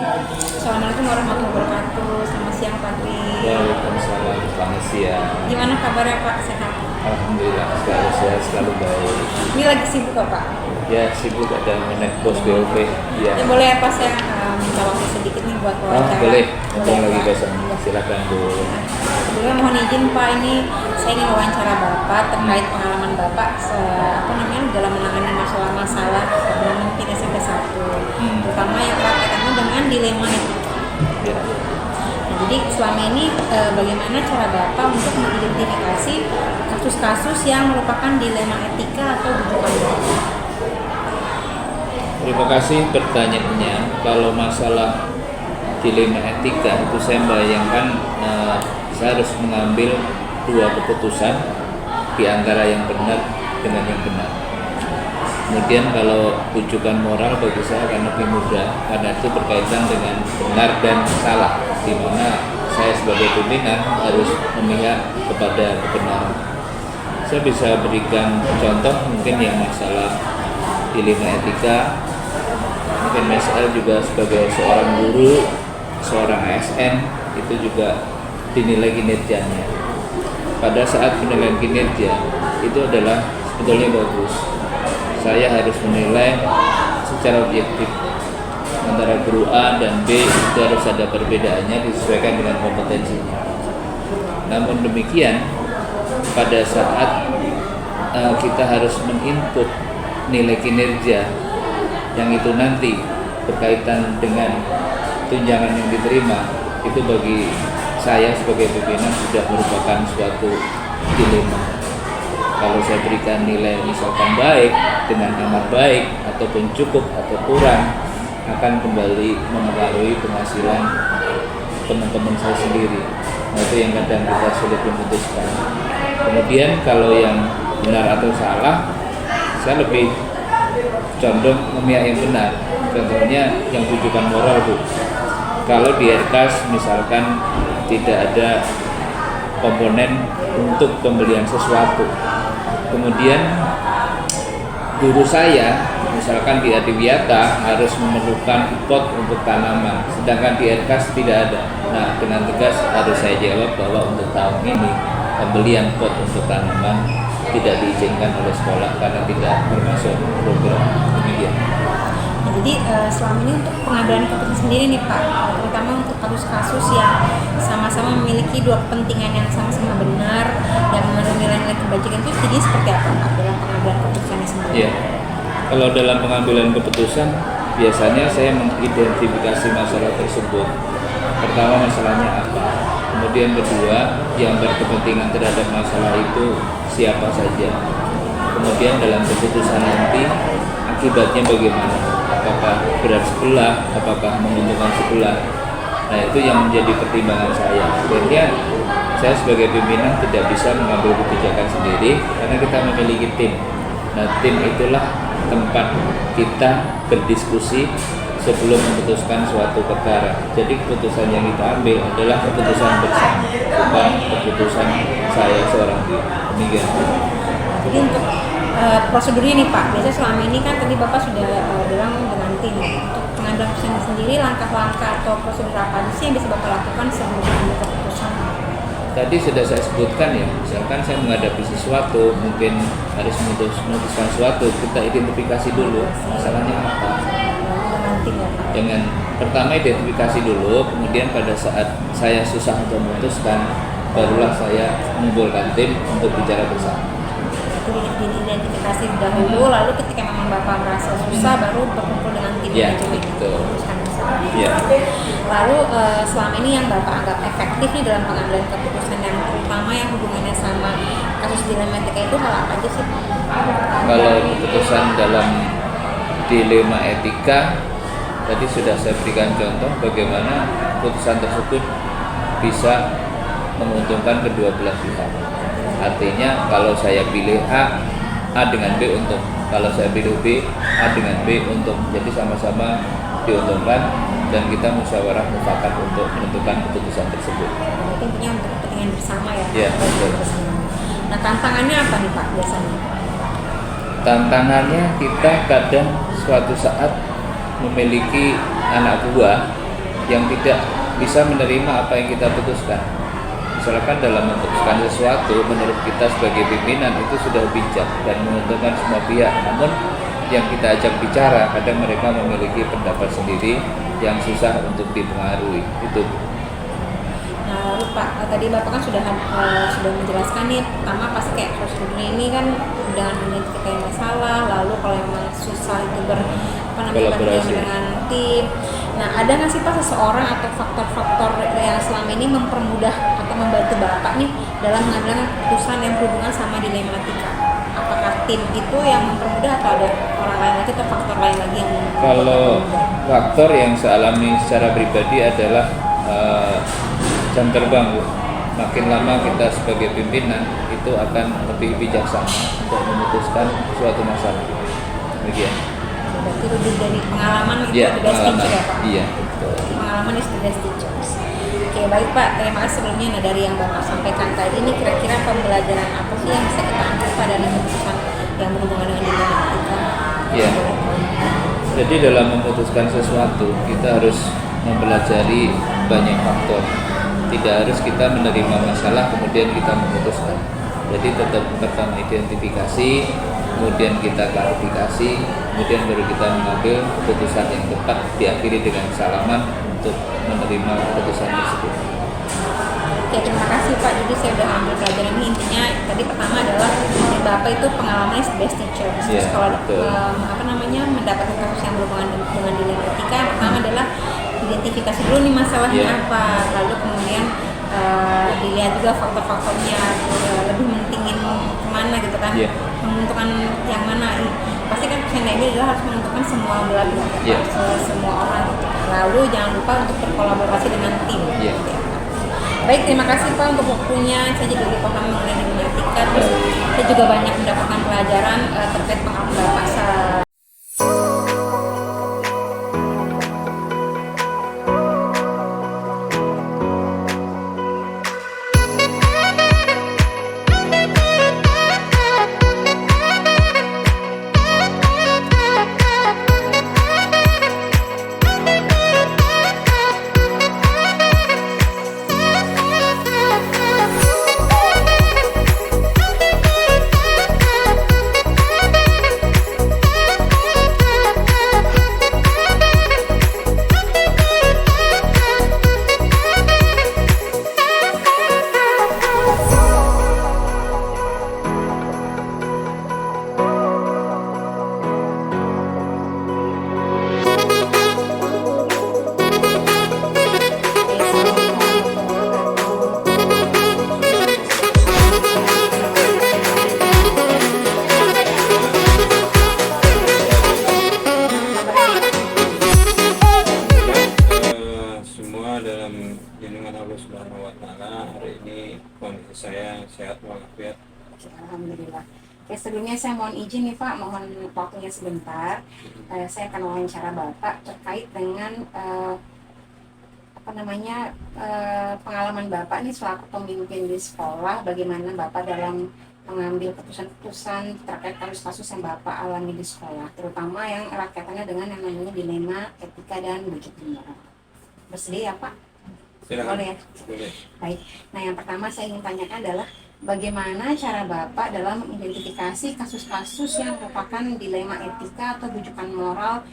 Assalamualaikum warahmatullahi wabarakatuh. Selamat siang Pak Dwi. Waalaikumsalam, selamat siang. Gimana kabarnya Pak? Sehat? Alhamdulillah selalu sehat, selalu baik. Ini lagi sibuk kok Pak? Ya sibuk ada menek pos BOP. Ya boleh apa saya minta waktu sedikit nih buat wawancara? Boleh. Mumpung lagi Pak. kosong. Silakan Bu. Sebelumnya mohon izin Pak, ini saya ingin wawancara Bapak terkait pengalaman Bapak dalam menangani masalah-masalah sebelum mungkin SMP 1, terutama yang berkaitan dengan dilema etika. Ya. Nah, jadi selama ini bagaimana cara Bapak untuk mengidentifikasi kasus-kasus yang merupakan dilema etika atau bujukan Bapak? Terima kasih pertanyaannya. Kalau masalah dilema etika itu saya bayangkan saya harus mengambil dua keputusan di antara yang benar dengan yang benar. Kemudian kalau rujukan moral bagi saya akan lebih mudah karena itu berkaitan dengan benar dan salah, di mana saya sebagai pimpinan harus memihak kepada kebenaran. Saya bisa berikan contoh mungkin yang masalah dilema etika. Mungkin Mas El juga sebagai seorang guru, seorang ASN itu juga dinilai kinerjanya. Pada saat penilaian kinerja itu adalah sebetulnya bagus. Saya harus menilai secara objektif antara guru A dan B itu harus ada perbedaannya disesuaikan dengan kompetensinya. Namun demikian pada saat kita harus menginput nilai kinerja yang itu nanti berkaitan dengan tunjangan yang diterima, itu bagi saya sebagai pimpinan sudah merupakan suatu dilema. Kalau saya berikan nilai misalkan baik dengan amat baik ataupun cukup atau kurang, akan kembali mempengaruhi penghasilan teman-teman saya sendiri. Nah, itu yang kadang kita sulit memutuskan. Kemudian kalau yang benar atau salah, saya lebih condong memihak yang benar. Contohnya yang tujukan moral Bu. Kalau di RKAS misalkan tidak ada komponen untuk pembelian sesuatu, kemudian guru saya misalkan di Adiwiyata harus memerlukan pot untuk tanaman, sedangkan di RKAS tidak ada. Nah, dengan tegas harus saya jawab bahwa untuk tahun ini pembelian pot untuk tanaman tidak diizinkan oleh sekolah karena tidak termasuk program. Demikian. Nah, jadi selama ini untuk pengambilan keputusan sendiri nih Pak, terutama untuk kasus-kasus yang sama-sama memiliki dua kepentingan yang sama-sama benar, yang mengandung nilai-nilai kebajikan itu jadi seperti apa Pak dalam pengambilan keputusannya sendiri? Ya, kalau dalam pengambilan keputusan biasanya saya mengidentifikasi masalah tersebut. Pertama masalahnya apa, kemudian kedua yang berkepentingan terhadap masalah itu siapa saja. Kemudian dalam keputusan nanti akibatnya bagaimana? Apakah berat sebelah, apakah menguntungkan sebelah? Nah, itu yang menjadi pertimbangan saya. Akhirnya saya sebagai pimpinan tidak bisa mengambil kebijakan sendiri karena kita memiliki tim. Nah, tim itulah tempat kita berdiskusi sebelum memutuskan suatu perkara. Jadi keputusan yang kita ambil adalah keputusan bersama, bukan keputusan saya seorang diri. Demikian. Jadi untuk prosedurnya nih Pak, biasanya selama ini kan tadi Bapak sudah bilang dengan tim. Untuk pengambilan keputusan sendiri, langkah-langkah atau prosedur apa sih yang bisa Bapak lakukan sebelum mengambil keputusan? Tadi sudah saya sebutkan ya, misalkan saya menghadapi sesuatu, mungkin harus memutuskan sesuatu, kita identifikasi dulu masalahnya apa. Dengan pertama identifikasi dulu, kemudian pada saat saya susah untuk memutuskan, barulah saya mengumpulkan tim untuk bicara bersama. Itu diidentifikasi dahulu, lalu ketika memang Bapak merasa susah, baru berkumpul dengan tim Ya, manajemen betul. memutuskan masalah. Ya. Lalu selama ini yang Bapak anggap efektif nih dalam pengambilan keputusan yang terutama yang hubungannya sama kasus dilema etika itu hal apa aja sih? Kalau keputusan dalam dilema etika, tadi sudah saya berikan contoh bagaimana keputusan tersebut bisa menguntungkan kedua belah pihak. Artinya kalau saya pilih A dengan B untung. Kalau saya pilih B, A dengan B untung. Jadi sama-sama diuntungkan dan kita musyawarah mufakat untuk menentukan keputusan tersebut. Intinya untuk kepentingan bersama ya. Ya, betul. Nah, tantangannya apa nih Pak biasanya? Tantangannya kita kadang suatu saat memiliki anak buah yang tidak bisa menerima apa yang kita putuskan. Misalkan dalam memutuskan sesuatu menurut kita sebagai pimpinan itu sudah bijak dan menguntungkan semua pihak, namun yang kita ajak bicara kadang mereka memiliki pendapat sendiri yang susah untuk dipengaruhi. Itu. Nah, lalu Pak, tadi Bapak kan sudah menjelaskan nih, pertama pasti kayak prosedurnya ini kan dengan identifikasi masalah, lalu kalau memang susah itu Kolaborasi dengan tim. Nah, ada nggak sih Pak seseorang atau faktor-faktor yang selama ini mempermudah atau membantu Bapak nih dalam mengambil keputusan yang berhubungan sama dilema etika? Apakah tim itu yang mempermudah atau ada orang lain lagi atau faktor lain lagi yang Kalau faktor yang saya alami secara pribadi adalah jam terbang, Bu. Makin lama kita sebagai pimpinan itu akan lebih bijaksana untuk memutuskan suatu masalah. Demikian. Berarti lebih dari pengalaman itu Iya, the best pengalaman. teacher ya Pak? Iya, betul. Pengalaman is the best teacher. Oke, baik Pak, terima kasih sebelumnya. Nah, dari yang Bapak sampaikan tadi ini kira-kira pembelajaran apa sih yang bisa kita ambil Pak dari keputusan yang berhubungan dengan dilema etika? Iya. Jadi dalam memutuskan sesuatu kita harus mempelajari banyak faktor. Tidak harus kita menerima masalah kemudian kita memutuskan. Jadi tetap pertama identifikasi, kemudian kita klarifikasi, kemudian baru kita mengambil keputusan yang tepat, diakhiri dengan salaman untuk menerima keputusan tersebut. Oke, terima kasih Pak. Jadi saya udah ambil pelajaran ini, intinya tadi pertama adalah dari Bapak itu pengalaman is the best teacher. Terus Iya, kalau betul. mendapatkan kasus yang berhubungan dengan dilema etika, yang pertama adalah identifikasi dulu nih masalahnya Iya. apa, lalu kemudian dilihat juga faktor-faktornya, lebih mentingin kemana gitu kan, Iya. menentukan yang mana. Pasti kan channel ini adalah harus menentukan semua belah pihak, Iya. semua orang gitu. Lalu jangan lupa untuk berkolaborasi dengan tim. Iya. Gitu ya. Baik, terima kasih Pak untuk waktunya. Saya jadi lebih paham mengenai dunia etika. Terus saya juga banyak mendapatkan pelajaran terkait pengalaman Bapak semua dalam lindungan Allah Subhanahu wa taala. Hari ini kondisi saya sehat walafiat. Alhamdulillah. Oke, sebelumnya saya mohon izin nih Pak, mohon waktunya sebentar. Saya akan wawancara Bapak terkait dengan pengalaman Bapak nih selaku pemimpin di sekolah, bagaimana Bapak dalam mengambil keputusan-keputusan terkait kasus-kasus yang Bapak alami di sekolah, terutama yang erat kaitannya dengan yang namanya dilema etika dan wujud moral. Bersedia ya Pak? Silakan. Boleh ya? Boleh. Baik. Nah, yang pertama saya ingin tanyakan adalah bagaimana cara Bapak dalam mengidentifikasi kasus-kasus yang merupakan dilema etika atau bujukan moral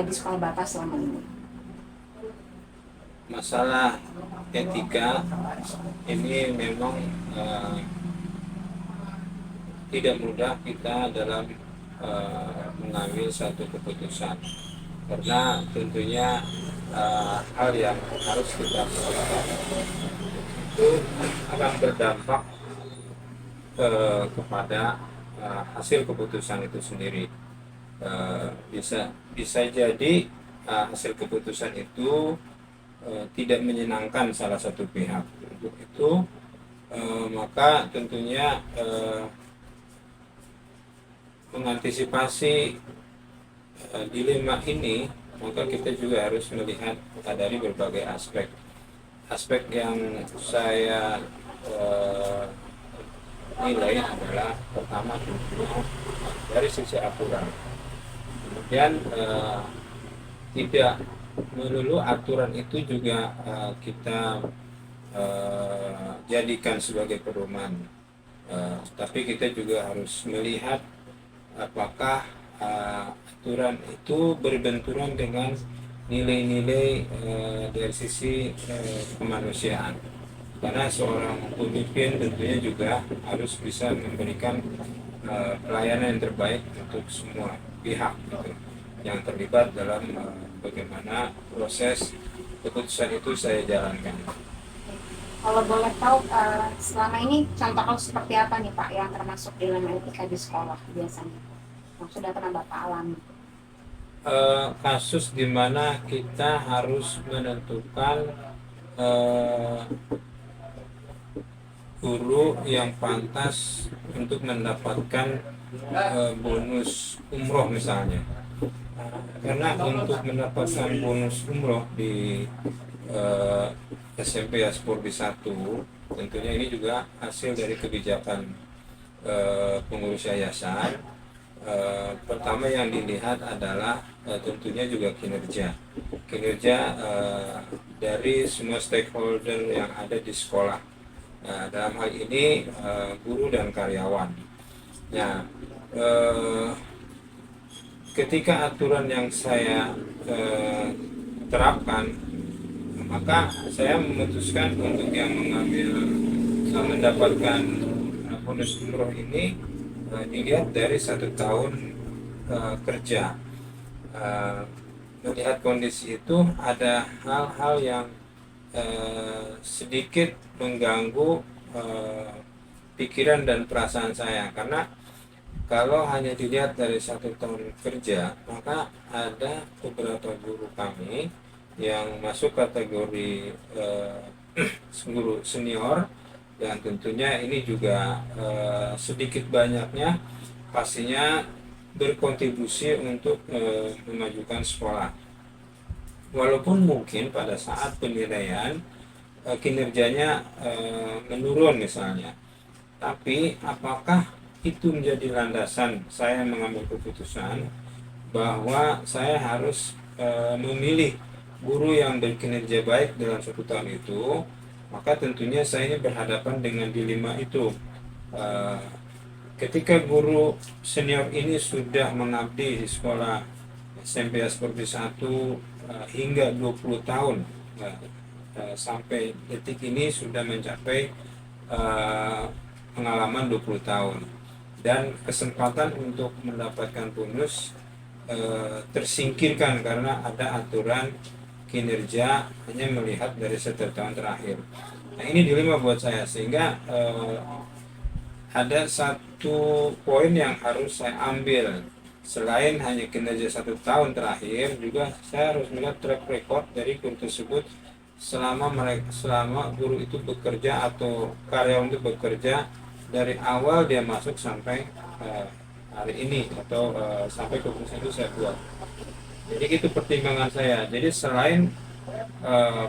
di sekolah Bapak selama ini? Masalah etika ini memang tidak mudah kita dalam mengambil satu keputusan, karena tentunya hal yang harus kita lakukan itu akan berdampak kepada hasil keputusan itu sendiri. Bisa jadi hasil keputusan itu tidak menyenangkan salah satu pihak. Untuk itu maka tentunya mengantisipasi dilema ini, maka kita juga harus melihat dari berbagai aspek. Aspek yang saya nilai adalah pertama dari sisi aturan, kemudian tidak melulu aturan itu juga kita jadikan sebagai pedoman. Tapi kita juga harus melihat apakah aturan itu berbenturan dengan nilai-nilai dari sisi kemanusiaan. Karena seorang pemimpin tentunya juga harus bisa memberikan pelayanan yang terbaik untuk semua pihak gitu, yang terlibat dalam bagaimana proses keputusan itu saya jalankan. Kalau boleh tahu, selama ini contoh kasus seperti apa nih Pak yang termasuk dalam etika di sekolah biasanya yang sudah pernah Bapak alami? Kasus di mana kita harus menentukan eh, guru yang pantas untuk mendapatkan bonus umroh misalnya. Karena untuk mendapatkan bonus umroh di SMP Aspurdi 1, tentunya ini juga hasil dari kebijakan pengurus yayasan. Pertama yang dilihat adalah tentunya juga kinerja dari semua stakeholder yang ada di sekolah. Dalam hal ini guru dan karyawan. Nah, ketika aturan yang saya terapkan, maka saya memutuskan untuk yang mendapatkan bonus umroh ini dilihat dari 1 tahun kerja. Melihat kondisi itu ada hal-hal yang sedikit mengganggu pikiran dan perasaan saya, karena kalau hanya dilihat dari 1 tahun kerja, maka ada beberapa guru kami yang masuk kategori guru senior, dan tentunya ini juga sedikit banyaknya pastinya berkontribusi untuk memajukan sekolah. Walaupun mungkin pada saat penilaian kinerjanya menurun misalnya, tapi apakah itu menjadi landasan saya mengambil keputusan bahwa saya harus memilih guru yang berkinerja baik dalam 1 tahun itu? Maka tentunya saya ini berhadapan dengan dilema itu. Ketika guru senior ini sudah mengabdi di sekolah SMP Aspurdi 1 hingga 20 tahun, sampai detik ini sudah mencapai pengalaman 20 tahun, dan kesempatan untuk mendapatkan bonus tersingkirkan karena ada aturan kinerja hanya melihat dari 1 tahun terakhir. Nah, ini dilema buat saya, sehingga ada 1 poin yang harus saya ambil. Selain hanya kinerja 1 tahun terakhir, juga saya harus melihat track record dari guru tersebut selama guru itu bekerja atau karyawan itu bekerja dari awal dia masuk sampai hari ini, atau sampai keputusan itu saya buat. Jadi itu pertimbangan saya. Jadi selain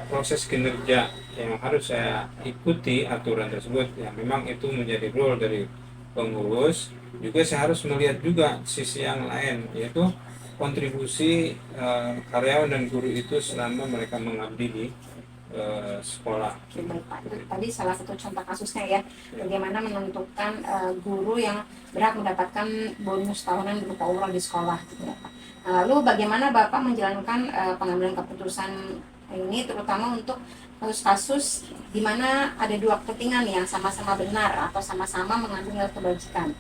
proses kinerja yang harus saya ikuti aturan tersebut, ya memang itu menjadi role dari pengurus, juga saya harus melihat juga sisi yang lain, yaitu kontribusi karyawan dan guru itu selama mereka mengabdi di sekolah. Baik Pak, itu tadi salah satu contoh kasusnya ya, bagaimana menentukan guru yang berhak mendapatkan bonus tahunan berupa umroh di sekolah gitu ya Pak. Nah, lalu bagaimana Bapak menjalankan pengambilan keputusan ini, terutama untuk kasus-kasus di mana ada 2 kepentingan yang sama-sama benar atau sama-sama mengandung nilai kebajikan?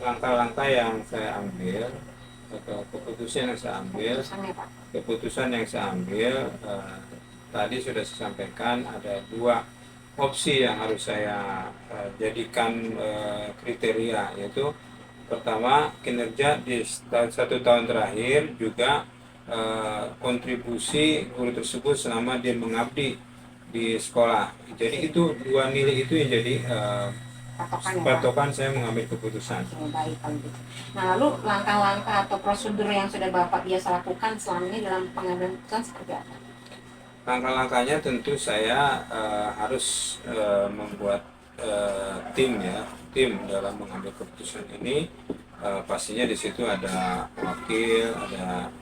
Langkah-langkah yang saya ambil atau keputusan yang saya ambil, tadi sudah saya sampaikan, ada 2 opsi yang harus saya jadikan kriteria, yaitu pertama kinerja di 1 tahun terakhir, juga kontribusi guru tersebut selama dia mengabdi di sekolah. Jadi itu 2 nilai itu yang jadi patokan saya mengambil keputusan. Baik, gitu. Nah, lalu langkah-langkah atau prosedur yang sudah Bapak biasa lakukan selama ini dalam pengambilan keputusan seperti apa? Langkah-langkahnya tentu saya harus membuat tim dalam mengambil keputusan ini. Pastinya di situ ada wakil, ada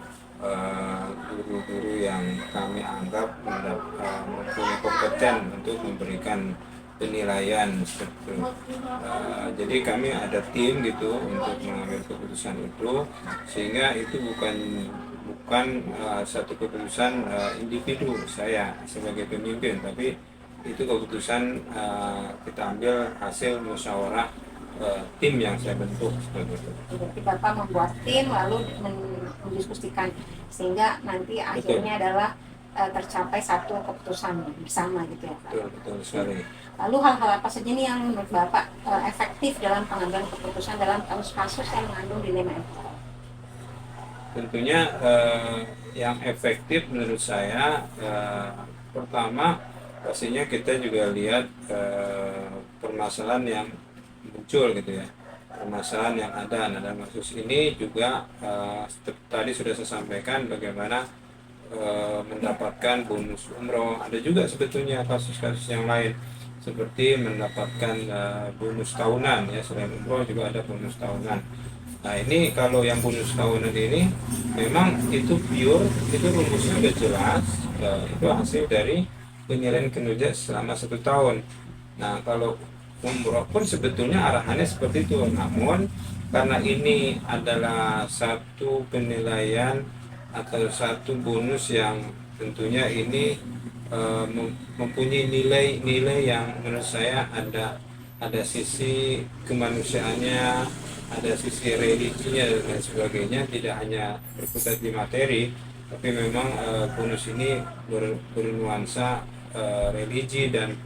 guru-guru yang kami anggap mempunyai kompeten untuk memberikan penilaian seperti itu. Jadi kami ada tim gitu untuk mengambil keputusan itu, sehingga itu bukan satu keputusan individu saya sebagai pemimpin, tapi itu keputusan kita ambil hasil musyawarah tim yang saya bentuk seperti itu. Jadi Bapak membuat tim lalu mendiskusikan sehingga nanti akhirnya adalah tercapai satu keputusan bersama gitu ya Pak. Betul sekali. Lalu hal-hal apa saja nih yang menurut Bapak efektif dalam pengambilan keputusan dalam kasus-kasus yang mengandung dilema etika? Tentunya yang efektif menurut saya pertama pastinya kita juga lihat permasalahan yang muncul gitu ya, permasalahan yang ada. Nah, dalam kasus ini juga tadi sudah saya sampaikan bagaimana mendapatkan bonus umroh. Ada juga sebetulnya kasus-kasus yang lain seperti mendapatkan bonus tahunan ya, selain umroh juga ada bonus tahunan. Nah ini kalau yang bonus tahunan ini memang itu pure, itu rumusnya sudah jelas, itu hasil dari penilaian kinerja selama 1 tahun. Nah kalau umroh pun sebetulnya arahannya seperti itu, namun karena ini adalah satu penilaian atau satu bonus yang tentunya ini mempunyai nilai-nilai yang menurut saya ada sisi kemanusiaannya, ada sisi religinya dan lain sebagainya, tidak hanya berkutat di materi, tapi memang bonus ini bernuansa religi dan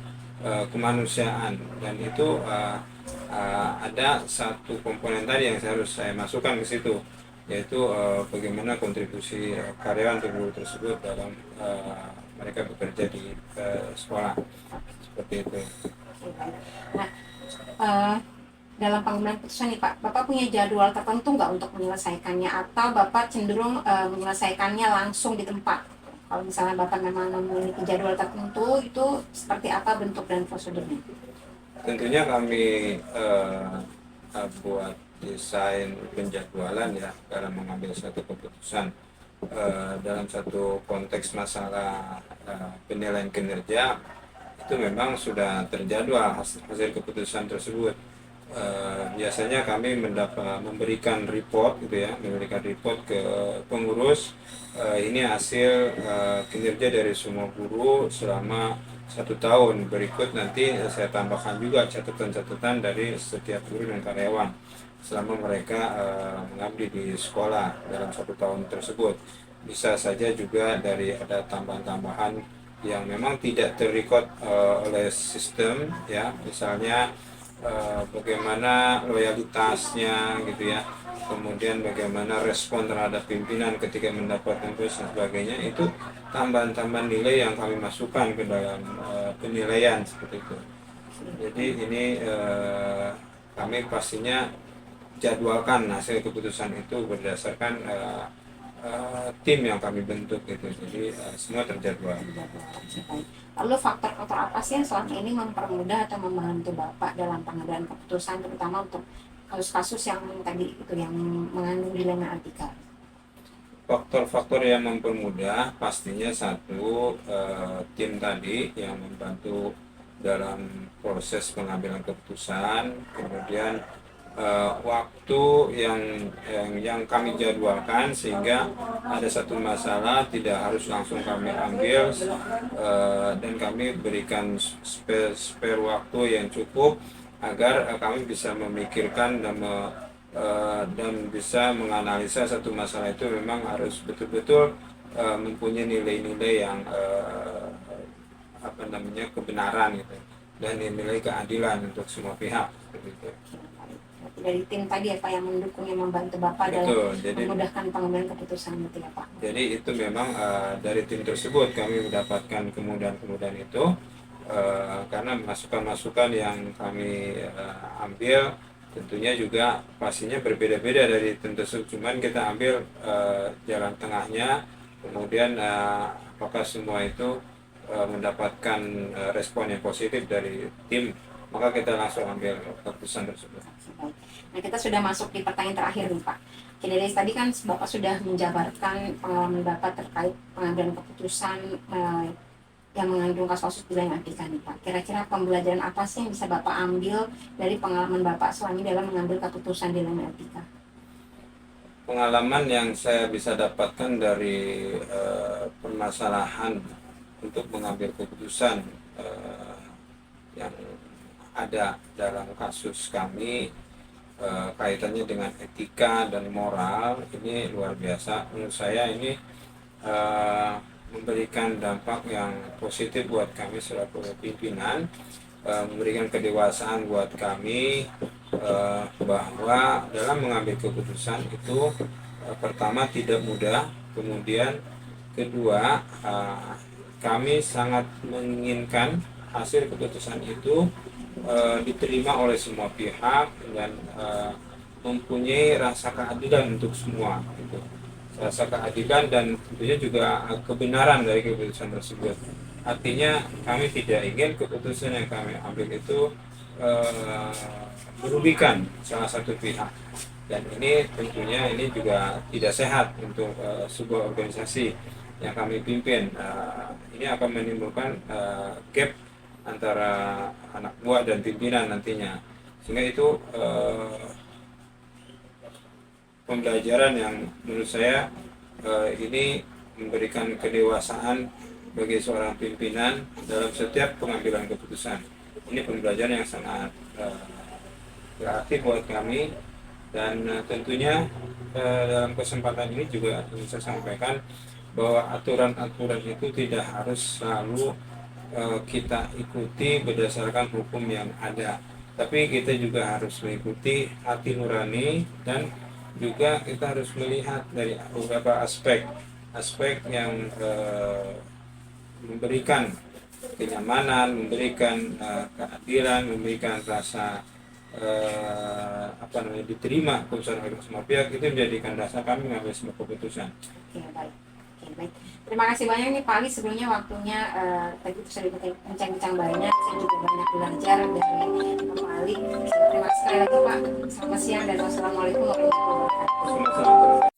kemanusiaan, dan itu ada satu komponen tadi yang harus saya masukkan ke situ, yaitu bagaimana kontribusi karyawan guru tersebut dalam mereka bekerja di sekolah seperti itu. Nah, dalam pengambilan keputusan nih Pak, Bapak punya jadwal tertentu nggak untuk menyelesaikannya, atau Bapak cenderung menyelesaikannya langsung di tempat? Kalau misalnya Bapak memang memiliki jadwal tertentu, itu seperti apa bentuk dan prosedurnya? Tentunya kami buat desain penjadwalan ya dalam mengambil satu keputusan dalam satu konteks masalah penilaian kinerja, itu memang sudah terjadwal hasil keputusan tersebut. Biasanya kami memberikan report gitu ya, memberikan report ke pengurus, ini hasil kinerja dari semua guru selama 1 tahun. Berikut nanti saya tambahkan juga catatan-catatan dari setiap guru dan karyawan selama mereka mengabdi di sekolah dalam 1 tahun tersebut. Bisa saja juga dari ada tambahan-tambahan yang memang tidak terrecord oleh sistem ya, misalnya bagaimana loyalitasnya gitu ya, kemudian bagaimana respon terhadap pimpinan ketika mendapatkan tugas dan sebagainya. Itu tambahan-tambahan nilai yang kami masukkan ke dalam penilaian seperti itu. Jadi ini kami pastinya jadwalkan hasil keputusan itu berdasarkan tim yang kami bentuk gitu. Jadi semua terjadwal. Lalu faktor-faktor apa sih yang selama ini mempermudah atau membantu Bapak dalam pengambilan keputusan, terutama untuk kasus-kasus yang tadi itu yang mengandung dilema etika? Faktor-faktor yang mempermudah pastinya satu, tim tadi yang membantu dalam proses pengambilan keputusan, kemudian waktu yang kami jadwalkan sehingga ada satu masalah tidak harus langsung kami ambil, dan kami berikan spare waktu yang cukup agar kami bisa memikirkan dan bisa menganalisa satu masalah itu memang harus betul-betul mempunyai nilai-nilai yang kebenaran gitu, dan nilai keadilan untuk semua pihak gitu. Dari tim tadi ya Pak yang mendukung, yang membantu Bapak dalam memudahkan pengambilan keputusan gitu ya Pak. Jadi itu memang dari tim tersebut kami mendapatkan kemudahan-kemudahan itu karena masukan-masukan yang kami ambil tentunya juga pastinya berbeda-beda dari tim tersebut, cuman kita ambil jalan tengahnya, kemudian apakah semua itu mendapatkan respon yang positif dari tim, maka kita langsung ambil keputusan tersebut. Nah, kita sudah masuk di pertanyaan terakhir nih Pak. Oke, dari tadi kan Bapak sudah menjabarkan pengalaman Bapak terkait pengambilan keputusan yang mengandung kasus pidana etika nih Pak. Kira-kira pembelajaran apa sih yang bisa Bapak ambil dari pengalaman Bapak selama ini dalam mengambil keputusan dilema etika? Pengalaman yang saya bisa dapatkan dari permasalahan untuk mengambil keputusan yang ada dalam kasus kami kaitannya dengan etika dan moral ini luar biasa. Menurut saya ini memberikan dampak yang positif buat kami selaku pimpinan, memberikan kedewasaan buat kami bahwa dalam mengambil keputusan itu pertama tidak mudah, kemudian kedua kami sangat menginginkan hasil keputusan itu diterima oleh semua pihak dan mempunyai rasa keadilan untuk semua gitu. Rasa keadilan dan tentunya juga kebenaran dari keputusan tersebut. Artinya kami tidak ingin keputusan yang kami ambil itu merugikan salah satu pihak, dan ini tentunya ini juga tidak sehat untuk sebuah organisasi yang kami pimpin. Ini akan menimbulkan gap antara anak buah dan pimpinan nantinya, sehingga itu pembelajaran yang menurut saya ini memberikan kedewasaan bagi seorang pimpinan dalam setiap pengambilan keputusan. Ini pembelajaran yang sangat berarti buat kami, dan tentunya dalam kesempatan ini juga ingin saya sampaikan bahwa aturan-aturan itu tidak harus selalu kita ikuti berdasarkan hukum yang ada, tapi kita juga harus mengikuti hati nurani, dan juga kita harus melihat dari beberapa aspek yang memberikan kenyamanan, memberikan keadilan, memberikan rasa diterima keputusan oleh semua pihak. Itu menjadikan dasar kami mengambil sebuah keputusan. Oke, baik. Baik. Terima kasih banyak nih Pak Ali, sebelumnya waktunya tadi sudah bincang-bincang banyak, saya juga banyak belajar dari Pak Ali. Terima kasih sekali lagi Pak. Selamat siang dan wassalamualaikum warahmatullahi wabarakatuh.